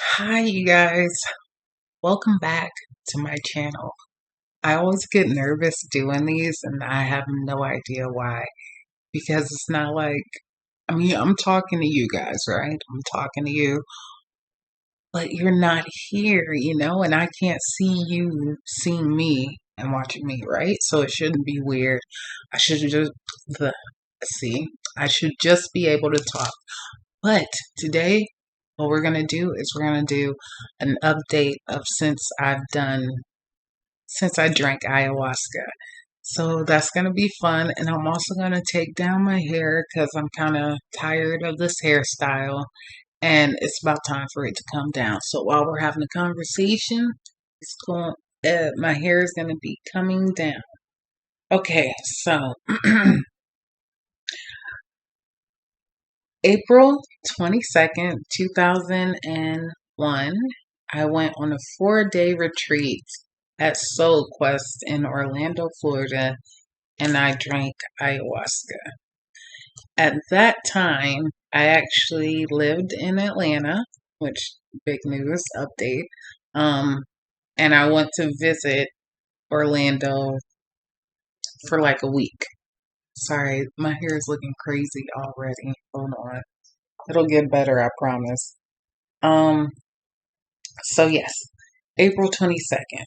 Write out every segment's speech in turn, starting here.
Hi, you guys. Welcome back to my channel. I always get nervous doing these, and I have no idea why. Because it's not like, I'm talking to you guys, right? I'm talking to you, but you're not here, and I can't see you seeing me and watching me, right? So it shouldn't be weird. I should just, the, see, I should just be able to talk. But today, what we're going to do is we're going to do an update of since I drank ayahuasca. So that's going to be fun. And I'm also going to take down my hair because I'm kind of tired of this hairstyle and it's about time for it to come down. So while we're having a conversation, my hair is going to be coming down. Okay, so April 22nd, 2001, I went on a 4-day retreat at Soul Quest in Orlando, Florida, and I drank ayahuasca. At that time, I actually lived in Atlanta, which big news update. Um, and I went to visit Orlando for like a week. Sorry, my hair is looking crazy already. Hold on. It'll get better, I promise. Um, so yes, April 22nd.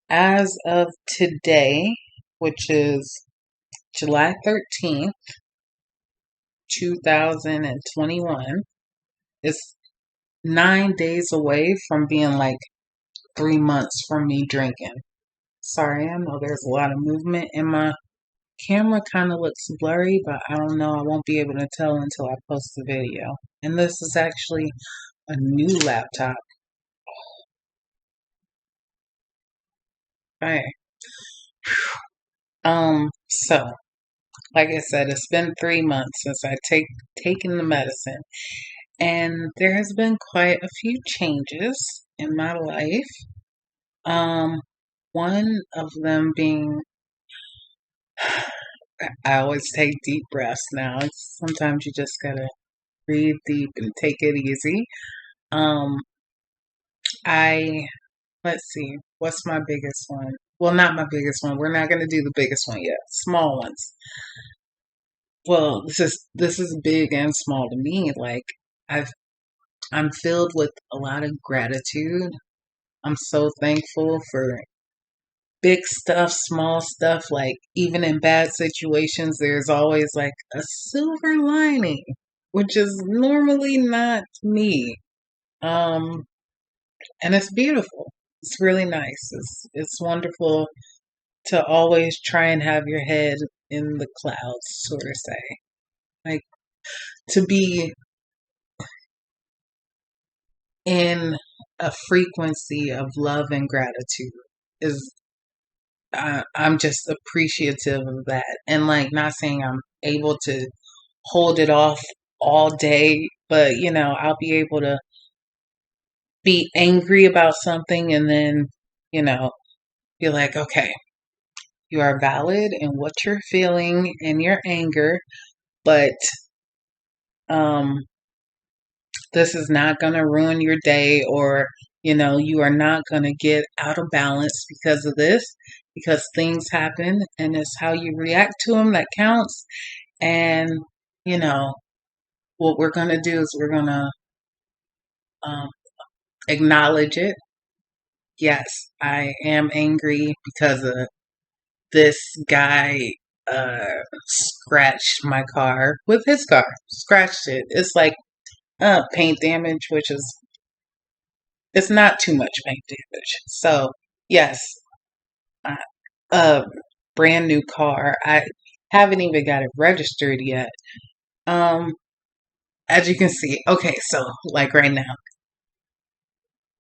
As of today, which is July 13th, 2021, it's 9 days away from being like 3 months from me drinking. Sorry, I know there's a lot of movement and my camera kind of looks blurry, but I don't know. I won't be able to tell until I post the video. And this is actually a new laptop. Right. So like I said, it's been 3 months since taken the medicine, and there has been quite a few changes in my life. Um, one of them being I always take deep breaths now. Sometimes you just gotta breathe deep and take it easy. Um, I let's see, what's my biggest one? Well, not my biggest one. We're not gonna do the biggest one yet. Small ones. Well, this is big and small to me. Like I've I'm filled with a lot of gratitude. I'm so thankful for big stuff, small stuff. Like, even in bad situations, there's always like a silver lining, which is normally not me. Um, and it's beautiful. It's really nice. It's wonderful to always try and have your head in the clouds, sort of say. Like, to be in a frequency of love and gratitude is I'm just appreciative of that. And like, not saying I'm able to hold it off all day, but I'll be able to be angry about something and then, you know, be like, okay, you are valid in what you're feeling in your anger, but um this is not going to ruin your day, or you are not going to get out of balance because of this, because things happen and it's how you react to them that counts. And you know what we're going to do is we're going to um, acknowledge it. Yes, I am angry because of this guy scratched my car with his car, scratched it. It's like paint damage, which is, it's not too much paint damage. So yes, uh, a brand new car. I haven't even got it registered yet. Um, as you can see, okay, so like right now,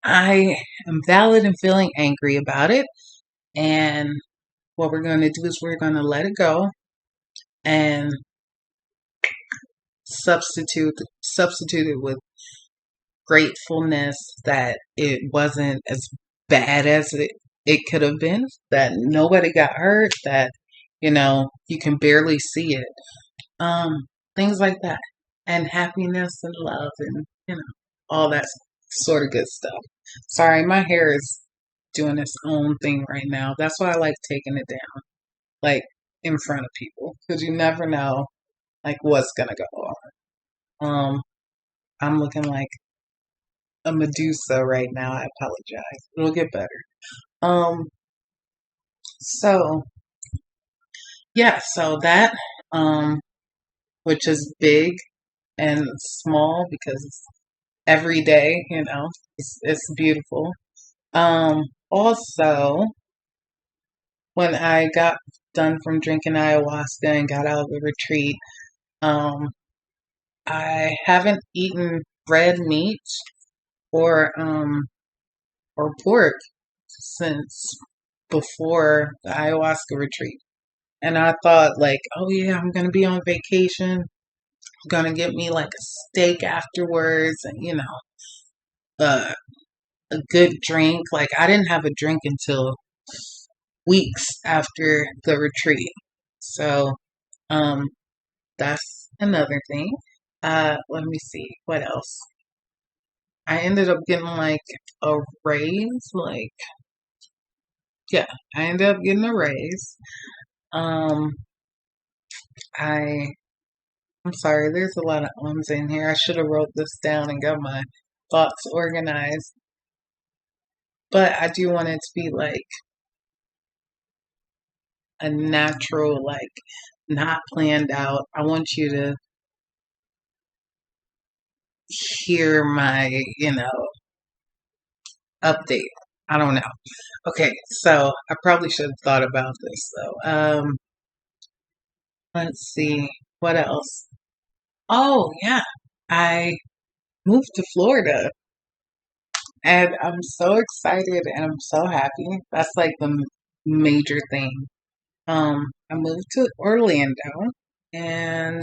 I am valid and feeling angry about it. And what we're going to do is we're going to let it go and substitute it with gratefulness that it wasn't as bad as it could have been, that nobody got hurt, that you can barely see it. Um things like that. And happiness and love and all that. sort of good stuff. Sorry, my hair is doing its own thing right now. That's why I like taking it down, like in front of people, because you never know, like what's gonna go on. I'm looking like a Medusa right now. I apologize. It'll get better. Um, so yeah, so that um, which is big and small because it's every day, it's beautiful. Also, when I got done from drinking ayahuasca and got out of the retreat, um, I haven't eaten red meat or or pork since before the ayahuasca retreat. And I thought like, oh yeah, I'm gonna be on vacation. I'm gonna get me like a steak afterwards and uh, a good drink. Like I didn't have a drink until weeks after the retreat. So um that's another thing. Let me see what else. I ended up getting like a raise, like yeah, I ended up getting a raise. Um I I'm sorry, there's a lot of ums in here. I should have wrote this down and got my thoughts organized. But I do want it to be like a natural, like not planned out. I want you to hear my, update. I don't know. Okay, so I probably should have thought about this though. Let's see. What else? Oh, yeah. I moved to Florida and I'm so excited and I'm so happy. That's like the major thing. I moved to Orlando and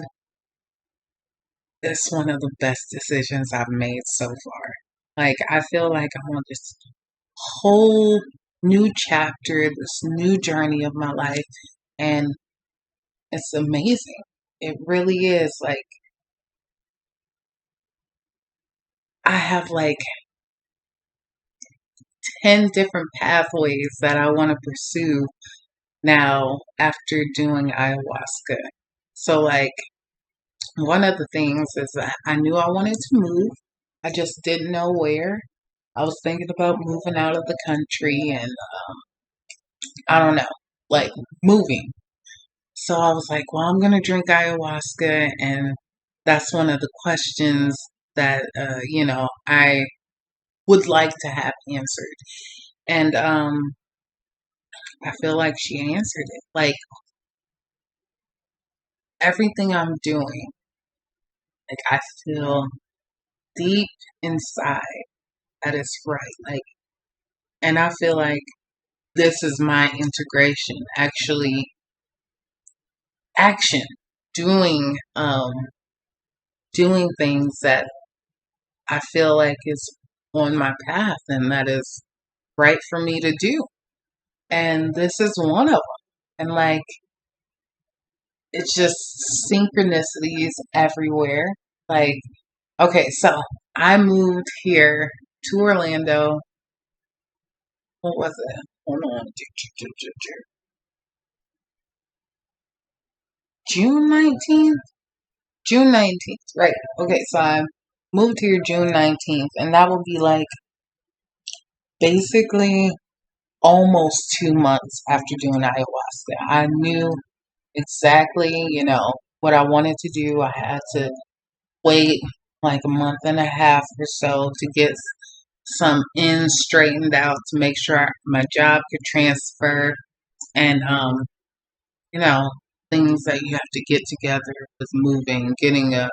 it's one of the best decisions I've made so far. Like, I feel like I'm on this whole new chapter, this new journey of my life, and it's amazing. It really is. Like, I have like 10 different pathways that I want to pursue now after doing ayahuasca. So, like, one of the things is that I knew I wanted to move. I just didn't know where. I was thinking about moving out of the country and I don't know, like moving. So I was like, well, I'm going to drink ayahuasca. And that's one of the questions that, I would like to have answered. And I feel like she answered it. Like everything I'm doing, like I feel deep inside that it's right. Like, and I feel like this is my integration, actually, action, doing, doing things that I feel like is on my path and that is right for me to do. And this is one of them. And like, it's just synchronicities everywhere. Like, okay, so I moved here to Orlando. What was it? Hold on. June 19th? June 19th, right. Okay, so I moved here June 19th, and that will be like basically almost 2 months after doing ayahuasca. I knew exactly, what I wanted to do. I had to wait like a month and a half or so to get some ends straightened out to make sure my job could transfer and, you know, things that you have to get together with moving, getting a,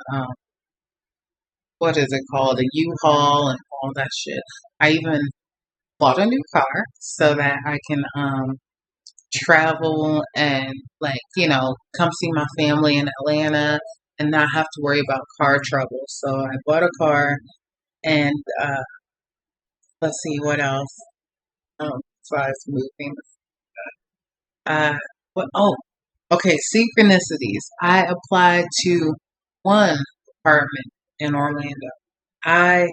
what is it called, a U-Haul and all that shit. I even bought a new car so that I can, travel and like, come see my family in Atlanta and not have to worry about car trouble. So I bought a car and let's see what else. Besides moving. Uh what oh, okay, synchronicities. I applied to one apartment in Orlando. I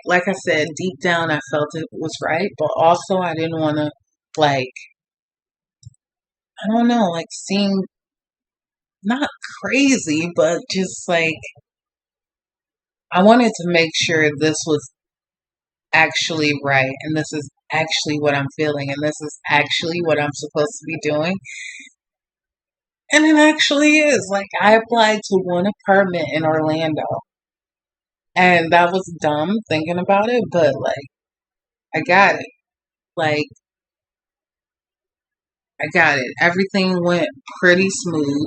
like I said, deep down, I felt it was right, but also I didn't want to, like, I don't know, like, seem not crazy, but just like, I wanted to make sure this was actually right, and this is actually what I'm feeling, and this is actually what I'm supposed to be doing. And it actually is. Like, I applied to one apartment in Orlando, and that was dumb thinking about it, but like, I got it. Like, I got it. Everything went pretty smooth.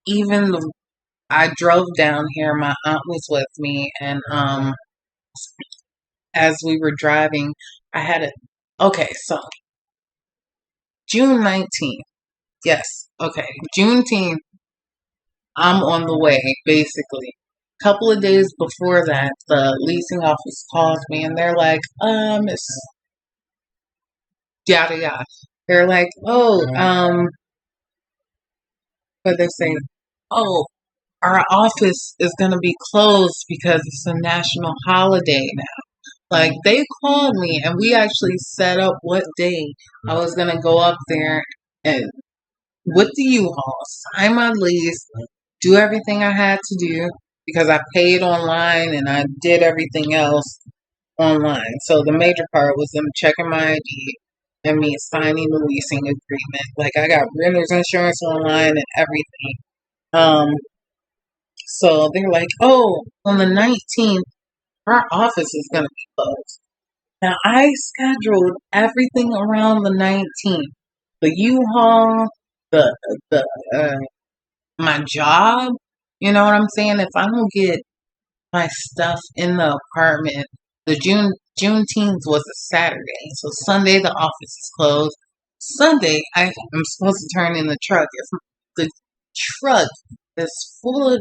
Even I drove down here, my aunt was with me, and as we were driving, I had a okay, so June 19th. Yes, okay. Juneteenth, I'm on the way, basically. Couple of days before that, the leasing office calls me and they're like, it's yada yada. They're like, oh, what they say? Oh, our office is gonna be closed because it's a national holiday now. Like, they called me and we actually set up what day I was gonna go up there and with the U-Haul, sign my lease, do everything I had to do because I paid online and I did everything else online. So the major part was them checking my ID and me signing the leasing agreement. Like, I got renter's insurance online and everything. Um, so they're like, oh, on the 19th, our office is going to be closed. Now I scheduled everything around the 19th. The U-Haul, the the my job. You know what I'm saying? If I don't get my stuff in the apartment, the Juneteenth was a Saturday, so Sunday the office is closed. Sunday I am supposed to turn in the truck. If the truck is full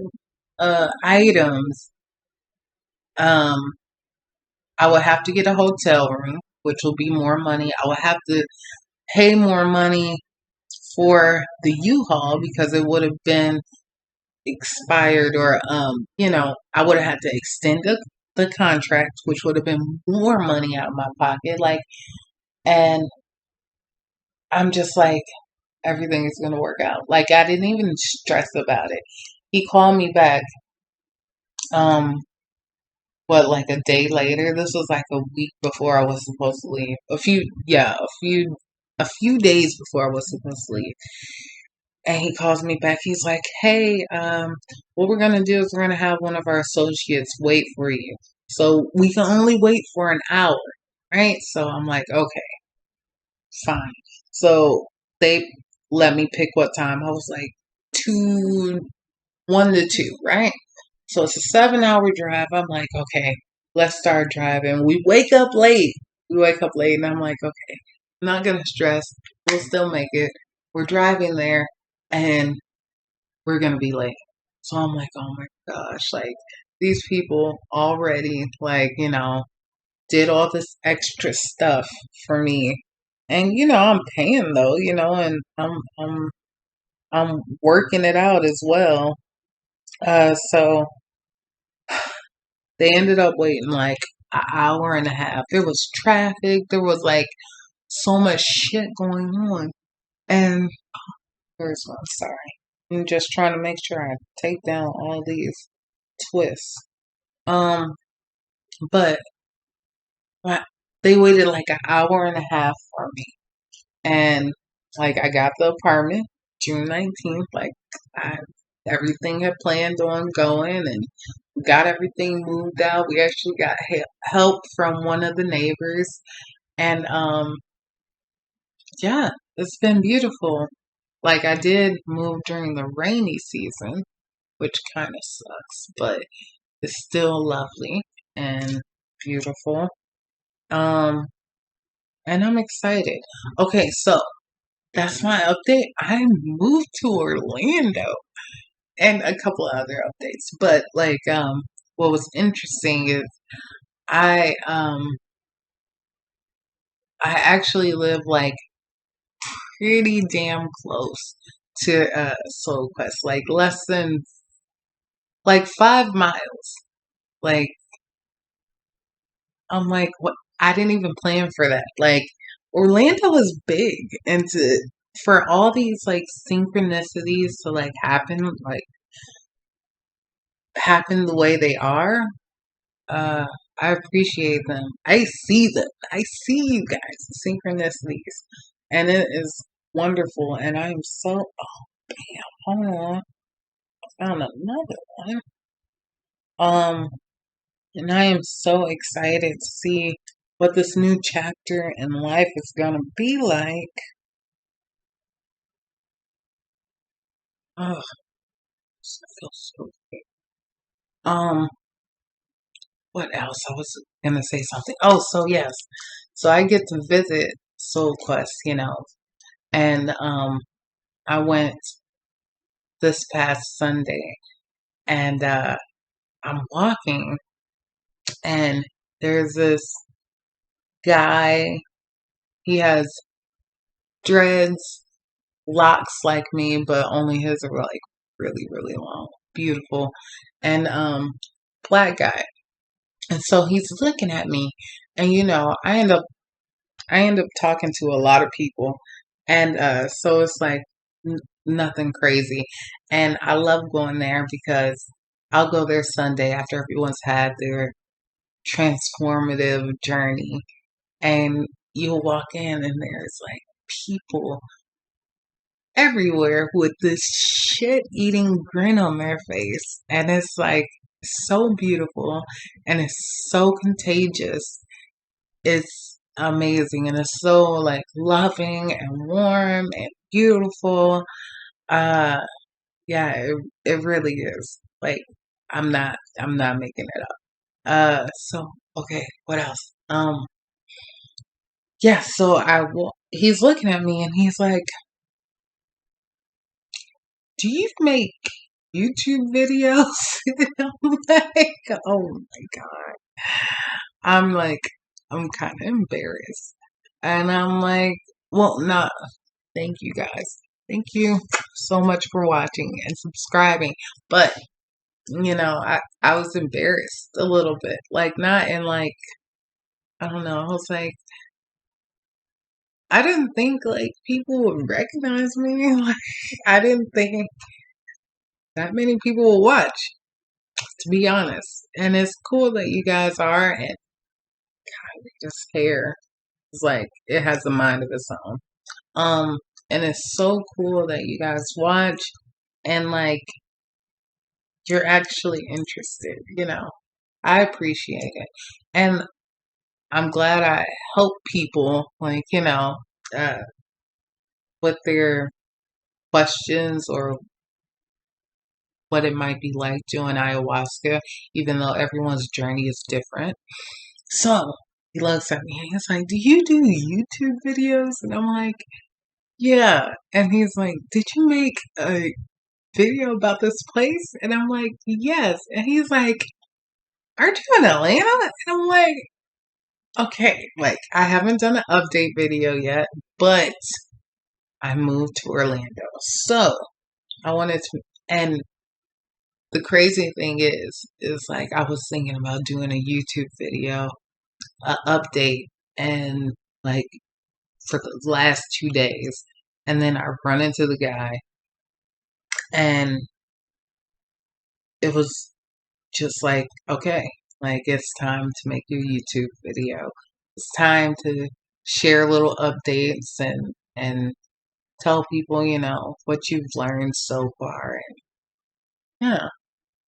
of items, um, I would have to get a hotel room, which will be more money. I would have to pay more money for the U-Haul because it would have been expired or I would have had to extend the contract, which would have been more money out of my pocket. Like, and I'm just like, everything is gonna work out. Like, I didn't even stress about it. He called me back, um like a day later. This was like a week before I was supposed to leave. A few days before I was supposed to leave. And he calls me back. He's like, hey, what we're going to do is we're going to have one of our associates wait for you. So we can only wait for an hour, right? So I'm like, okay, fine. So they let me pick what time. I was like, 1 to 2, right? So it's a 7-hour drive. I'm like, okay, let's start driving. We wake up late. And I'm like, okay, I'm not going to stress. We'll still make it. We're driving there and we're going to be late. So I'm like, oh my gosh, like, these people already, like, did all this extra stuff for me. And, I'm paying though, and I'm working it out as well. So they ended up waiting like an hour and a half. There was traffic. There was like so much shit going on. And there's one, sorry. I'm just trying to make sure I take down all these twists. But I- they waited like an hour and a half for me. And like, I got the apartment June 19th. Like, I everything had planned on going and got everything moved out. We actually got help from one of the neighbors. And yeah, it's been beautiful. Like, I did move during the rainy season, which kind of sucks, but it's still lovely and beautiful. Um, and I'm excited. Okay, so that's my update. I moved to Orlando and a couple of other updates. But like, what was interesting is I um I actually live like pretty damn close to Soul Quest, like less than like 5 miles. Like, I'm like, what? I didn't even plan for that. Like, Orlando is big, and for all these like synchronicities to like happen the way they are. Uh, I appreciate them. I see them. I see you guys, the synchronicities, and it is wonderful. And I am so, hold on, I found another one. Um, and I am so excited to see what this new chapter in life is gonna be like. Oh, I feel so good. Um, what else? I was gonna say something. Oh, so yes, so I get to visit Soul Quest, and I went this past Sunday, and I'm walking, and there's this guy. He has dreads, locks like me, but only his are like really, really long, beautiful, and black guy. And so he's looking at me, and I end up talking to a lot of people, and so it's like nothing crazy, and I love going there because I'll go there Sunday after everyone's had their transformative journey, and you'll walk in and there's like people everywhere with this shit eating grin on their face, and it's like so beautiful and it's so contagious. It's amazing and it's so like loving and warm and beautiful. Uh yeah, it really is. Like I'm not making it up. So okay, what else? Yeah, so he's looking at me and he's like, "Do you make YouTube videos?" I'm like, "Oh my God." I'm like, I'm kind of embarrassed. And I'm like, well, no, thank you guys. Thank you so much for watching and subscribing. But, I was embarrassed a little bit. Like, not in like, I don't know. I was like, I didn't think like people would recognize me. Like, I didn't think that many people will watch, to be honest. And it's cool that you guys are. And this hair is like, it has a mind of its own. Um, and it's so cool that you guys watch and like you're actually interested, I appreciate it. And I'm glad I help people, like, uh, with their questions or what it might be like doing ayahuasca, even though everyone's journey is different. So he looks at me and he's like, "Do you do YouTube videos?" And I'm like, "Yeah." And he's like, "Did you make a video about this place?" And I'm like, "Yes." And he's like, "Aren't you in Atlanta?" And I'm like, okay, like I haven't done an update video yet, but I moved to Orlando. So I wanted to, and the crazy thing is like I was thinking about doing a YouTube video, update, and like for the last 2 days. And then I run into the guy, and it was just like, okay, like it's time to make your YouTube video. It's time to share little updates and tell people, what you've learned so far. And yeah,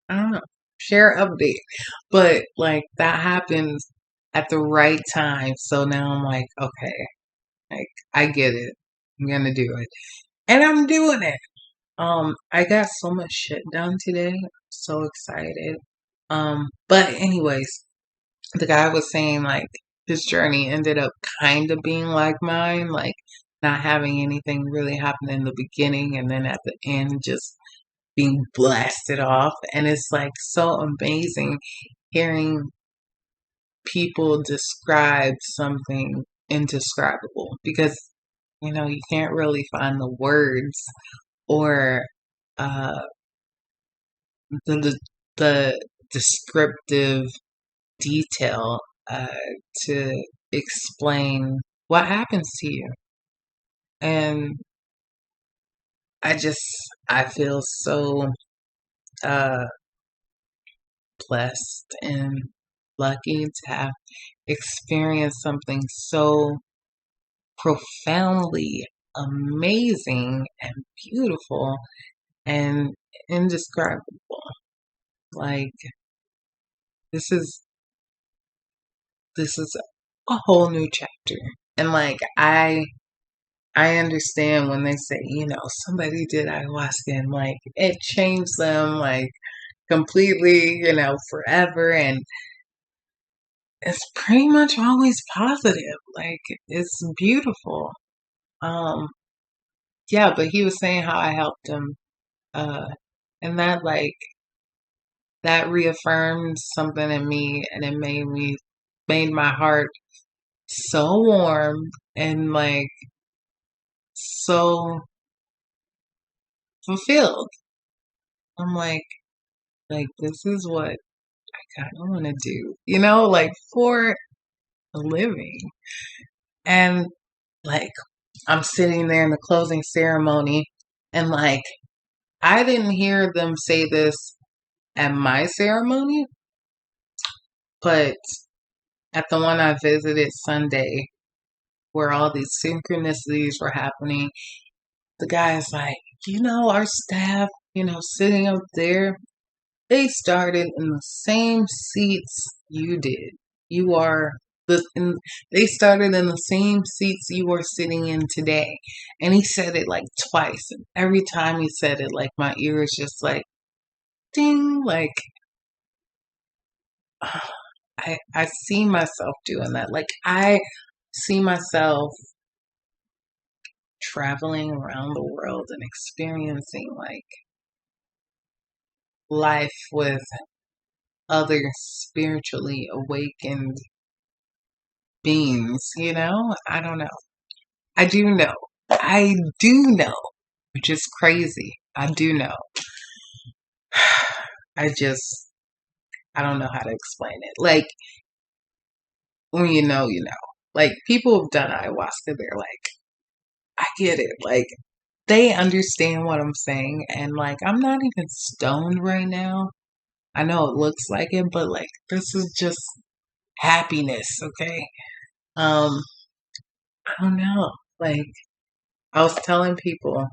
I don't know, share update. But like that happens at the right time. So now I'm like, okay, like I get it. I'm gonna do it. And I'm doing it. I got so much shit done today. I'm so excited. But anyways, the guy was saying like his journey ended up kind of being like mine, like not having anything really happen in the beginning and then at the end just being blasted off. And it's like so amazing hearing people describe something indescribable because you can't really find the words or uh the descriptive detail uh, to explain what happens to you. And I feel so uh, blessed and lucky to have experienced something so profoundly amazing and beautiful and indescribable. Like this is this is a whole new chapter. And like I understand when they say, somebody did ayahuasca and like it changed them like completely, forever, and it's pretty much always positive. Like it's beautiful. Um yeah, but he was saying how I helped him uh and that reaffirmed something in me, and it made my heart so warm and like so fulfilled. I'm like this is what I kind of want to do, like for a living. And like I'm sitting there in the closing ceremony, and like I didn't hear them say this at my ceremony, but at the one I visited Sunday, where all these synchronicities were happening, the guy's like, our staff, sitting up there, they started in the same seats you did. You are they started in the same seats you are sitting in today. And he said it like twice. And every time he said it, like my ear is just like ding, like I see myself doing that. Like I see myself traveling around the world and experiencing like life with other spiritually awakened beings, I don't know. I do know. I do know, which is crazy. I do know. I don't know how to explain it. Like, when you know, you know. Like, people who've done ayahuasca, they're like, I get it. Like, they understand what I'm saying. And, like, I'm not even stoned right now. I know it looks like it, but, like, this is just happiness, okay? Um, I don't know. Like, I was telling people,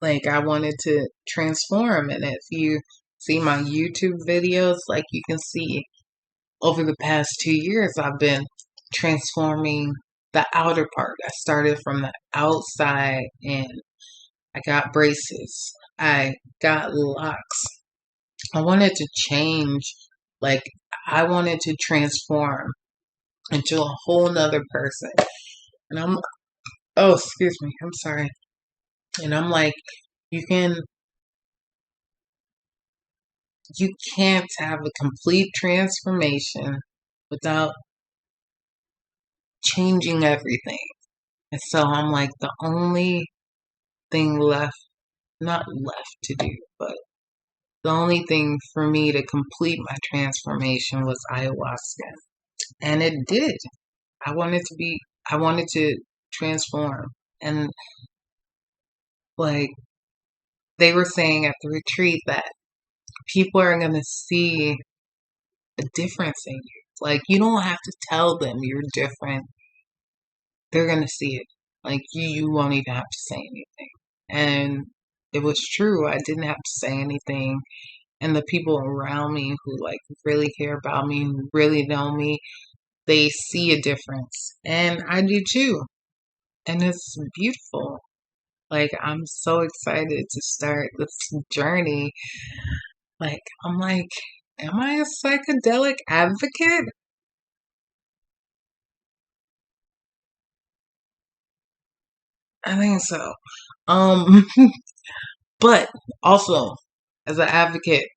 like, I wanted to transform. And if you see my YouTube videos, like, you can see over the past 2 years, I've been transforming the outer part. I started from the outside and I got braces. I got locks. I wanted to change, like, I wanted to transform into a whole nother person. And oh, excuse me, I'm sorry. And I'm like, you can, you can't have a complete transformation without changing everything. And so I'm like, the only thing left, not left to do, but the only thing for me to complete my transformation was ayahuasca. And it did. I wanted to transform. And like they were saying at the retreat that people are going to see a difference in you. Like you don't have to tell them you're different. They're going to see it. Like you won't even have to say anything. And it was true. I didn't have to say anything. And the people around me who like really care about me, who really know me, they see a difference. And I do too. And it's beautiful. Like I'm so excited to start this journey. Like I'm like, am I a psychedelic advocate? I think so. Um but also as an advocate,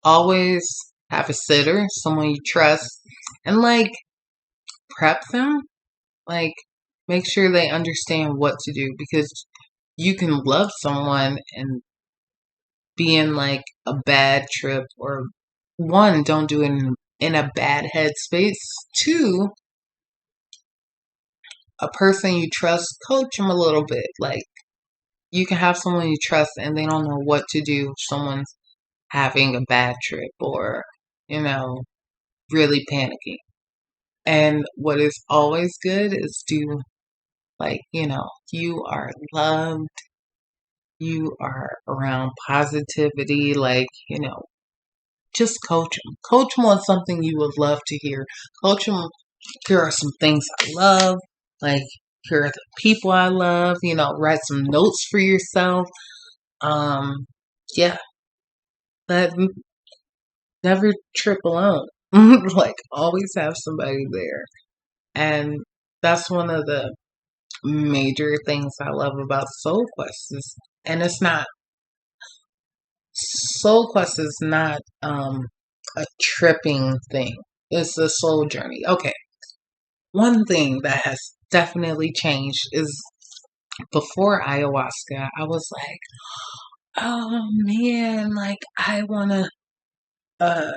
always have a sitter, someone you trust, and like prep them. Like make sure they understand what to do, because you can love someone and be in like a bad trip, or one, don't do it in a in a bad headspace to a person you trust, coach them a little bit. Like, you can have someone you trust and they don't know what to do if someone's having a bad trip or, you know, really panicking. And what is always good is to, like, you are loved, you are around positivity, like, just coach them. Coach them on something you would love to hear. Coach them, here are some things I love, like, here are the people I love, write some notes for yourself. Yeah, that never trip alone. Like, always have somebody there. And that's one of the major things I love about Soul Quest is, and it's not Soul Quest is not a tripping thing. It's a soul journey. Okay. One thing that has definitely changed is before ayahuasca, I was like, oh man, like I wanna uh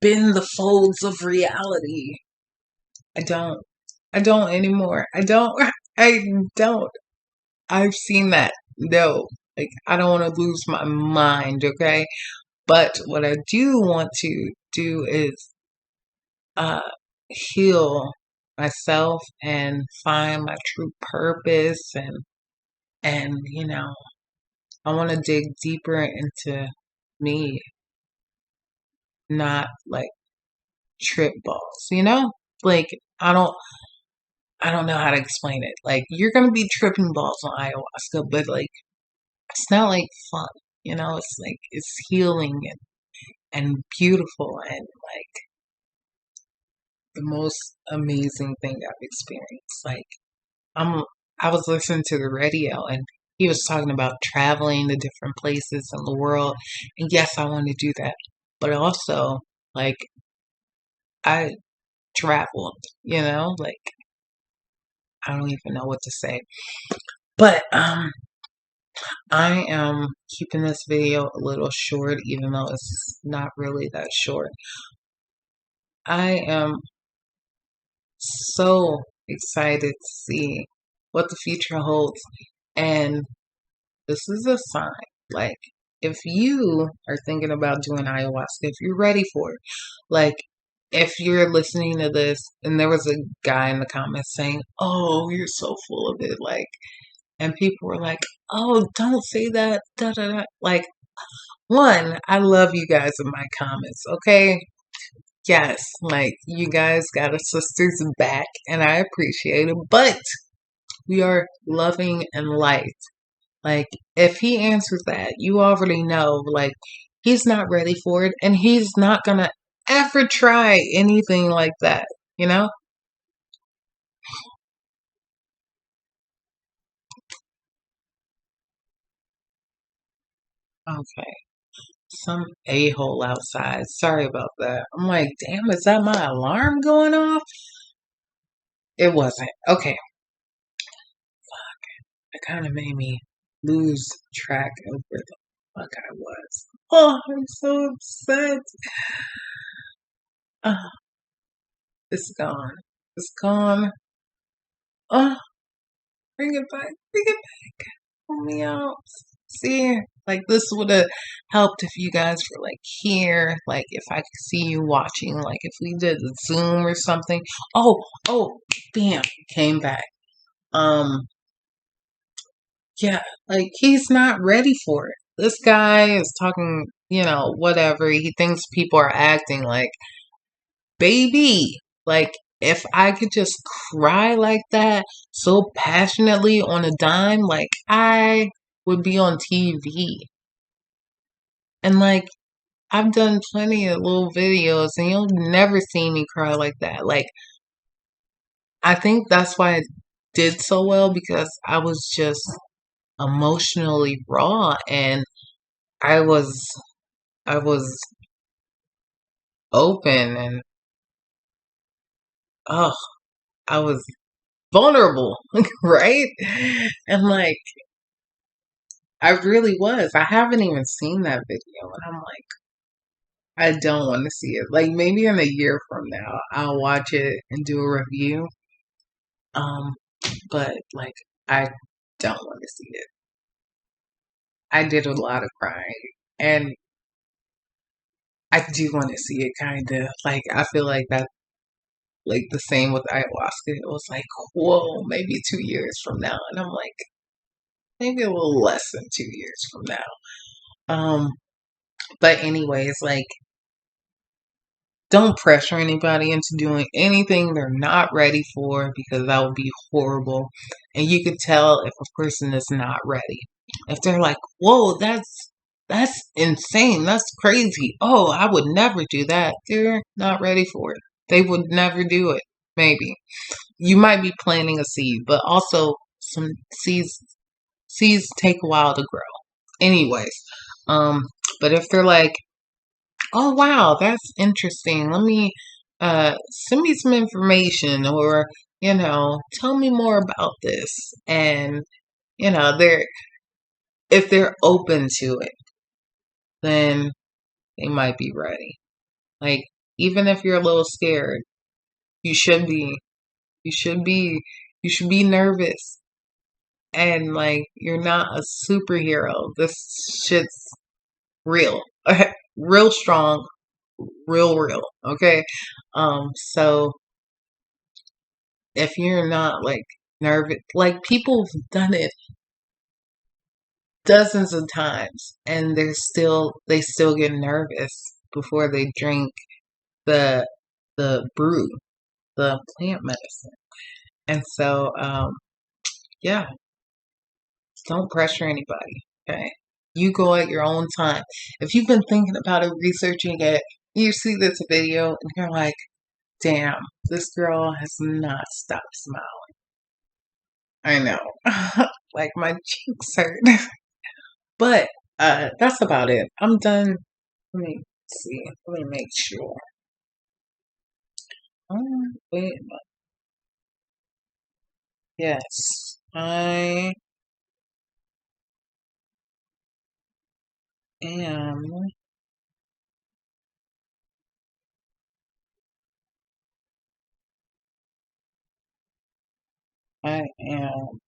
bend the folds of reality. I don't. I don't anymore. I don't. I don't. I've seen that. No. Like, I don't want to lose my mind, okay? But what I do want to do is uh, heal myself and find my true purpose and I want to dig deeper into me, not like trip balls, Like, I don't I don't know how to explain it. Like, you're gonna be tripping balls on ayahuasca, but like it's not like fun, It's like it's healing and beautiful and like the most amazing thing I've experienced. Like, I'm I was listening to the radio and he was talking about traveling to different places in the world. And yes, I want to do that. But also, like, I traveled, like I don't even know what to say. But I am keeping this video a little short, even though it's not really that short. I am so excited to see what the future holds. And this is a sign. Like, if you are thinking about doing ayahuasca, if you're ready for it, like, if you're listening to this and there was a guy in the comments saying, oh, you're so full of it, like, and people were like, oh, don't say that, da da da. Like, one, I love you guys in my comments, okay? Yes, like, you guys got a sister's back, and I appreciate it, but we are loving and light. Like, if he answers that, you already know, like, he's not ready for it, and he's not gonna ever try anything like that, you know? Okay. Some a-hole outside. Sorry about that. I'm like, damn, is that my alarm going off? It wasn't. Okay. It kind of made me lose track of where the fuck I was. Oh, I'm so upset. Oh, it's gone. It's gone. Oh, bring it back. Bring it back. Pull me out. See, like, this would have helped if you guys were like here, like if I could see you watching, like if we did a Zoom or something. Oh, bam, came back. Um, yeah, like he's not ready for it. This guy is talking, whatever. He thinks people are acting like, baby, like if I could just cry like that so passionately on a dime, like I would be on TV. And like I've done plenty of little videos and you'll never see me cry like that. Like, I think that's why I did so well because I was just emotionally raw and I was I was open and oh, I was vulnerable, right? And like I really was. I haven't even seen that video and I'm like I don't want to see it. Like maybe in a year from now, I'll watch it and do a review. Um, but like I don't want to see it. I did a lot of crying, and I do want to see it. Kind of like I feel like that. Like the same with ayahuasca. It was like, whoa, maybe 2 years from now, and I'm like, maybe a little less than 2 years from now. But anyways, like don't pressure anybody into doing anything they're not ready for because that would be horrible. And you could tell if a person is not ready. If they're like, "Whoa, that's insane. That's crazy. Oh, I would never do that." They're not ready for it. They would never do it. Maybe. You might be planting a seed, but also some seeds take a while to grow. Anyways, um but if they're like, oh wow, that's interesting. Let me send me some information or tell me more about this. And they're if they're open to it, then they might be ready. Like even if you're a little scared, you should be you should be you should be nervous. And like you're not a superhero. This shit's real. Real strong, real, okay? So if you're not like nervous, like people have done it dozens of times and they still get nervous before they drink the brew, the plant medicine. And so yeah, don't pressure anybody, okay? You go at your own time. If you've been thinking about it, researching it, you see this video and you're like, damn, this girl has not stopped smiling. I know. Like my cheeks hurt. But that's about it. I'm done. Let me see. Let me make sure. Wait. Yes. Am I am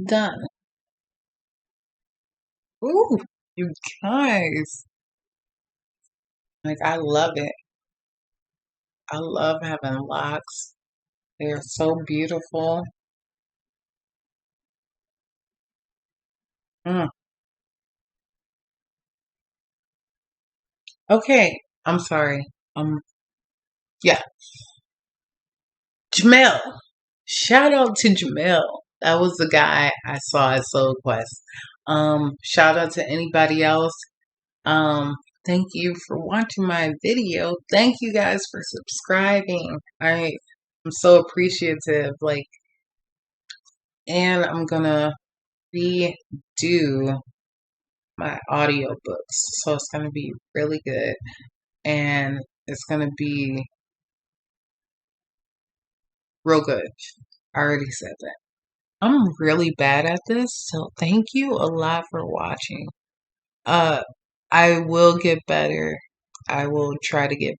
done. Ooh, you guys. Like I love it. I love having locks. They're so beautiful. Mm. Okay. I'm sorry. Yeah. Jamel. Shout out to Jamel. That was the guy I saw at Soul Quest. Shout out to anybody else. Um, thank you for watching my video. Thank you guys for subscribing. I'm so appreciative. Like, and I'm gonna redo my audiobooks. So it's gonna be really good. And it's gonna be real good. I already said that. I'm really bad at this, so thank you a lot for watching. Uh, I will get better. I will try to get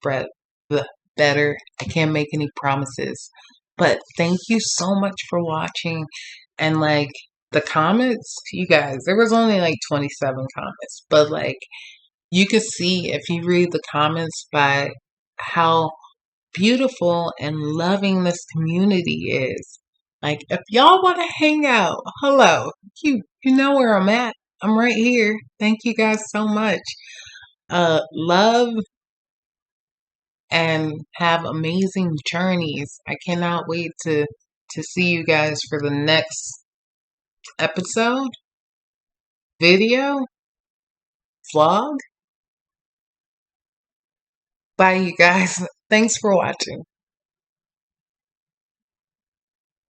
better. I can't make any promises, but thank you so much for watching. And like the comments, you guys, there was only like 27 comments, but like you could see if you read the comments by how beautiful and loving this community is. Like if y'all want to hang out, hello, you know where I'm at. I'm right here. Thank you guys so much. Love and have amazing journeys. I cannot wait to see you guys for the next episode, video, vlog. Bye you guys. Thanks for watching.